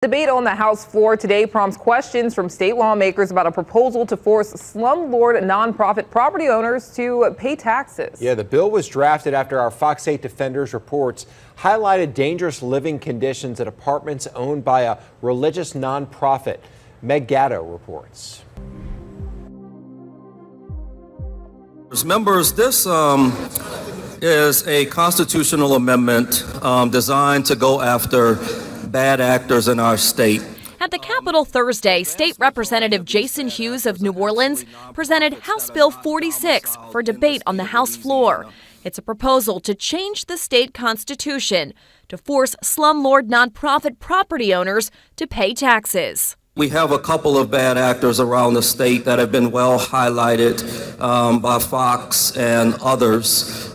Debate on the House floor today prompts questions from state lawmakers about a proposal to force slumlord nonprofit property owners to pay taxes. Yeah, the bill was drafted after our Fox 8 Defenders reports highlighted dangerous living conditions at apartments owned by a religious nonprofit. Meg Gatto reports. Members, this is a constitutional amendment designed to go after bad actors in our state. At the Capitol Thursday, State Representative Jason Hughes of New Orleans presented House Bill 46 for debate on the House floor. It's a proposal to change the state constitution to force slumlord nonprofit property owners to pay taxes. We have a couple of bad actors around the state that have been well highlighted by Fox and others,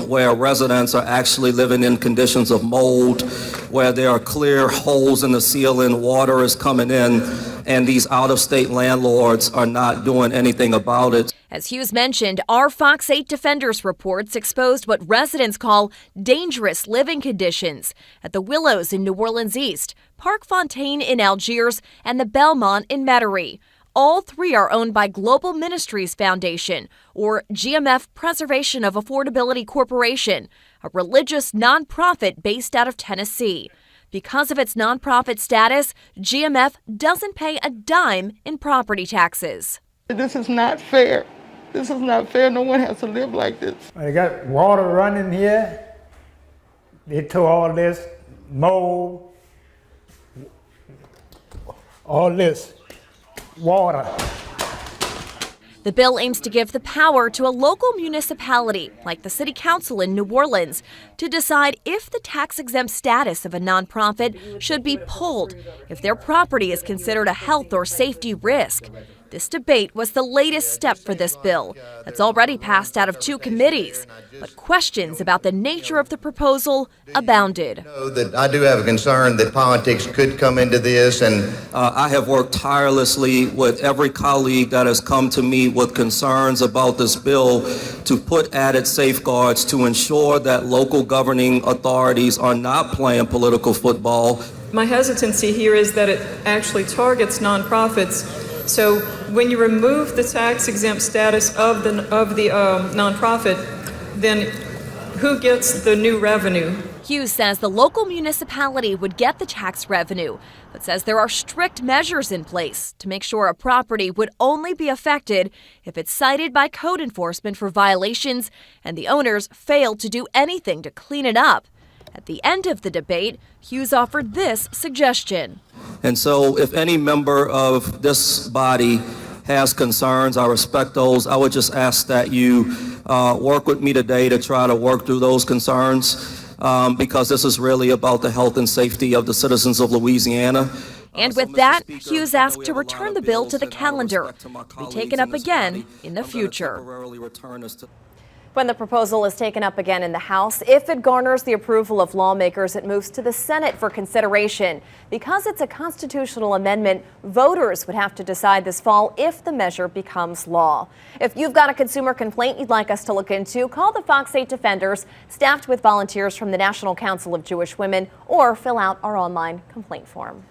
where residents are actually living in conditions of mold, where there are clear holes in the ceiling, water is coming in, and these out-of-state landlords are not doing anything about it. As Hughes mentioned, our Fox 8 Defenders reports exposed what residents call dangerous living conditions at the Willows in New Orleans East, Park Fontaine in Algiers, and the Belmont in Metairie. All three are owned by Global Ministries Foundation, or GMF Preservation of Affordability Corporation, a religious nonprofit based out of Tennessee. Because of its nonprofit status, GMF doesn't pay a dime in property taxes. This is not fair. This is not fair. No one has to live like this. They got water running here. They took all this mold, all this water. The bill aims to give the power to a local municipality, like the City Council in New Orleans, to decide if the tax-exempt status of a nonprofit should be pulled if their property is considered a health or safety risk. This debate was the latest step for this bill that's already passed out of two committees, but questions about the nature of the proposal abounded. I do have a concern that politics could come into this, and I have worked tirelessly with every colleague that has come to me with concerns about this bill to put added safeguards to ensure that local governing authorities are not playing political football. My hesitancy here is that it actually targets nonprofits. So when you remove the tax-exempt status of the nonprofit, then who gets the new revenue? Hughes says the local municipality would get the tax revenue, but says there are strict measures in place to make sure a property would only be affected if it's cited by code enforcement for violations and the owners fail to do anything to clean it up. At the end of the debate, Hughes offered this suggestion. And so if any member of this body has concerns, I respect those. I would just ask that you work with me today to try to work through those concerns because this is really about the health and safety of the citizens of Louisiana. And with that, Hughes asked to return the bill to the calendar to be taken up again in the future. When the proposal is taken up again in the House, if it garners the approval of lawmakers, it moves to the Senate for consideration. Because it's a constitutional amendment, voters would have to decide this fall if the measure becomes law. If you've got a consumer complaint you'd like us to look into, call the Fox 8 Defenders, staffed with volunteers from the National Council of Jewish Women, or fill out our online complaint form.